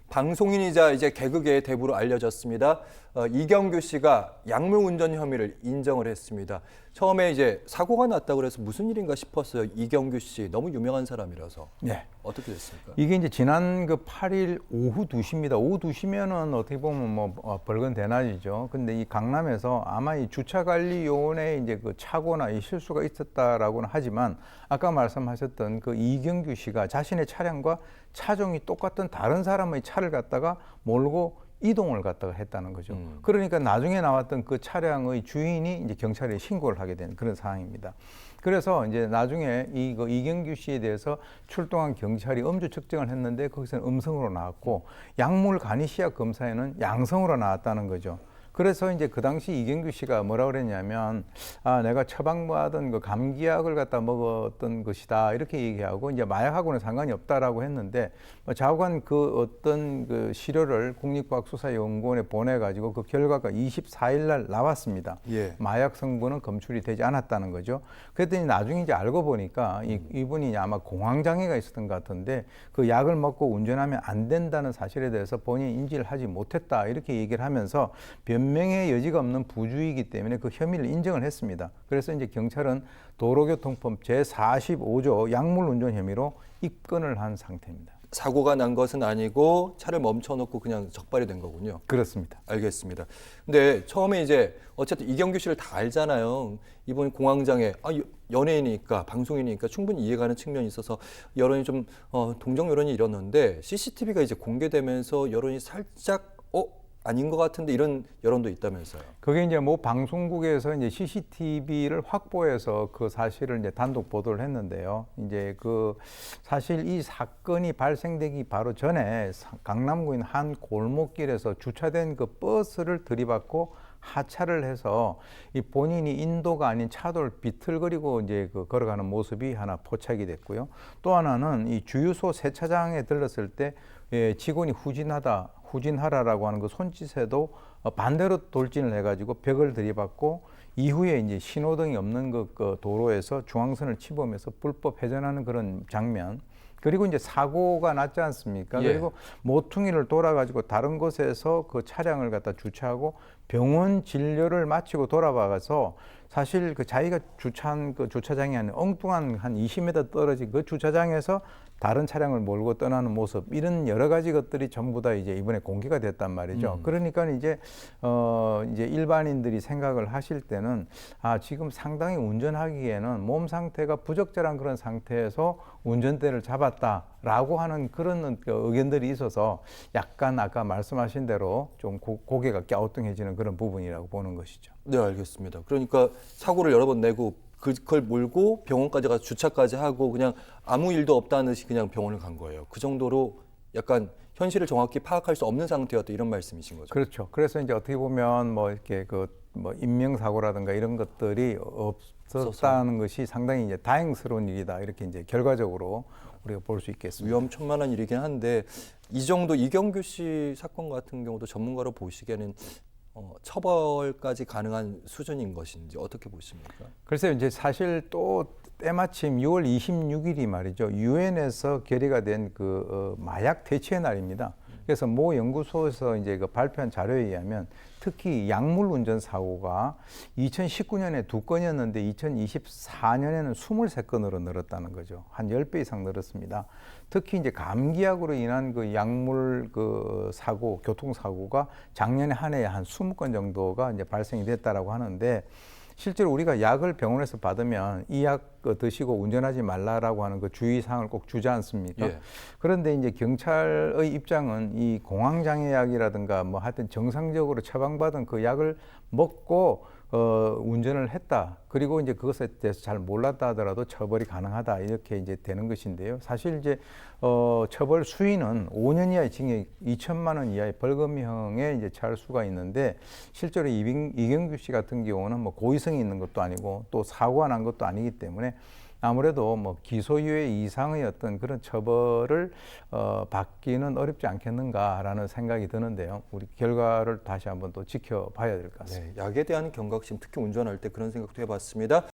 방송인이자 이제 개그계의 대부로 알려졌습니다. 이경규 씨가 약물 운전 혐의를 인정을 했습니다. 처음에 이제 사고가 났다고 그래서 무슨 일인가 싶었어요. 이경규 씨 너무 유명한 사람이라서. 네. 어떻게 됐습니까? 이게 이제 지난 그 8일 오후 2시입니다. 오후 2시면은 어떻게 보면 뭐 벌건 대낮이죠. 근데 이 강남에서 아마 이 주차관리요원의 이제 그 착오나 이 실수가 있었다라고는 하지만 아까 말씀하셨던 그 이경규 씨가 자신의 차량과 차종이 똑같은 다른 사람의 차를 갖다가 몰고 이동을 갖다가 했다는 거죠. 그러니까 나중에 나왔던 그 차량의 주인이 이제 경찰에 신고를 하게 된 그런 상황입니다. 그래서 이제 나중에 이경규 씨에 대해서 출동한 경찰이 음주 측정을 했는데 거기서는 음성으로 나왔고 약물 간이 시약 검사에는 양성으로 나왔다는 거죠. 그래서 이제 그 당시 이경규 씨가 뭐라 그랬냐면 내가 처방받은 그 감기약을 갖다 먹었던 것이다 이렇게 얘기하고 이제 마약하고는 상관이 없다라고 했는데 좌우간 그 어떤 그 시료를 국립과학수사연구원에 보내가지고 그 결과가 24일 날 나왔습니다. 예. 마약 성분은 검출이 되지 않았다는 거죠. 그랬더니 나중에 이제 알고 보니까 이분이 아마 공황장애가 있었던 것 같은데 그 약을 먹고 운전하면 안 된다는 사실에 대해서 본인이 인지를 하지 못했다 이렇게 얘기를 하면서 변명의 여지가 없는 부주의이기 때문에 그 혐의를 인정을 했습니다. 그래서 이제 경찰은 도로교통법 제45조 약물운전 혐의로 입건을 한 상태입니다. 사고가 난 것은 아니고 차를 멈춰놓고 그냥 적발이 된 거군요. 그렇습니다. 알겠습니다. 근데 처음에 이제 어쨌든 이경규 씨를 다 알잖아요. 이분 공황장애, 연예인이니까 방송인이니까 충분히 이해가는 측면이 있어서 여론이 좀 동정 여론이 일었는데 CCTV가 이제 공개되면서 여론이 살짝 아닌 것 같은데 이런 여론도 있다면서요. 그게 이제 뭐 방송국에서 이제 CCTV를 확보해서 그 사실을 이제 단독 보도를 했는데요. 이제 그 사실 이 사건이 발생되기 바로 전에 강남구인 한 골목길에서 주차된 그 버스를 들이받고 하차를 해서 이 본인이 인도가 아닌 차도를 비틀거리고 이제 그 걸어가는 모습이 하나 포착이 됐고요. 또 하나는 이 주유소 세차장에 들렀을 때 직원이 후진하라라고 하는 그 손짓에도 반대로 돌진을 해가지고 벽을 들이받고 이후에 이제 신호등이 없는 그 도로에서 중앙선을 치보면서 불법 회전하는 그런 장면. 그리고 이제 사고가 났지 않습니까? 예. 그리고 모퉁이를 돌아가지고 다른 곳에서 그 차량을 갖다 주차하고 병원 진료를 마치고 돌아와서 사실 그 자기가 주차한 그 주차장이 아닌 엉뚱한 한 20m 떨어진 그 주차장에서 다른 차량을 몰고 떠나는 모습 이런 여러 가지 것들이 전부 다 이제 이번에 공개가 됐단 말이죠. 그러니까 이제 일반인들이 생각을 하실 때는 지금 상당히 운전하기에는 몸 상태가 부적절한 그런 상태에서 운전대를 잡았다라고 하는 그런 의견들이 있어서 약간 아까 말씀하신 대로 좀 고개가 갸우뚱해지는 그런 부분이라고 보는 것이죠. 네, 알겠습니다. 그러니까 사고를 여러 번 내고 그걸 몰고 병원까지 가서 주차까지 하고 그냥 아무 일도 없다는 듯이 그냥 병원을 간 거예요. 그 정도로 약간 현실을 정확히 파악할 수 없는 상태였다 이런 말씀이신 거죠. 그렇죠. 그래서 이제 어떻게 보면 뭐 이렇게 인명사고라든가 이런 것들이 없었다는 것이 상당히 이제 다행스러운 일이다. 이렇게 이제 결과적으로 우리가 볼 수 있겠습니다. 위험천만한 일이긴 한데 이 정도 이경규 씨 사건 같은 경우도 전문가로 보시기에는 처벌까지 가능한 수준인 것인지 어떻게 보십니까? 글쎄요, 이제 사실 또 때마침 6월 26일이 말이죠. 유엔에서 결의가 된 그 마약 대체의 날입니다. 그래서 모 연구소에서 이제 그 발표한 자료에 의하면 특히 약물 운전 사고가 2019년에 2건이었는데 2024년에는 23건으로 늘었다는 거죠. 한 10배 이상 늘었습니다. 특히 이제 감기약으로 인한 그 약물 그 사고, 교통사고가 작년에 한 해에 한 20건 정도가 이제 발생이 됐다라고 하는데 실제로 우리가 약을 병원에서 받으면 이 약 드시고 운전하지 말라라고 하는 그 주의사항을 꼭 주지 않습니까? 예. 그런데 이제 경찰의 입장은 이 공황장애약이라든가 뭐 하여튼 정상적으로 처방받은 그 약을 먹고 운전을 했다. 그리고 이제 그것에 대해서 잘 몰랐다 하더라도 처벌이 가능하다. 이렇게 이제 되는 것인데요. 사실 이제 처벌 수위는 5년 이하의 징역 2천만 원 이하의 벌금형에 이제 처할 수가 있는데 실제로 이경규 씨 같은 경우는 뭐 고의성이 있는 것도 아니고 또 사고가 난 것도 아니기 때문에 아무래도 뭐 기소유예 이상의 어떤 그런 처벌을 받기는 어렵지 않겠는가라는 생각이 드는데요. 우리 결과를 다시 한번 또 지켜봐야 될 것 같습니다. 네, 약에 대한 경각심, 특히 운전할 때 그런 생각도 해봤습니다.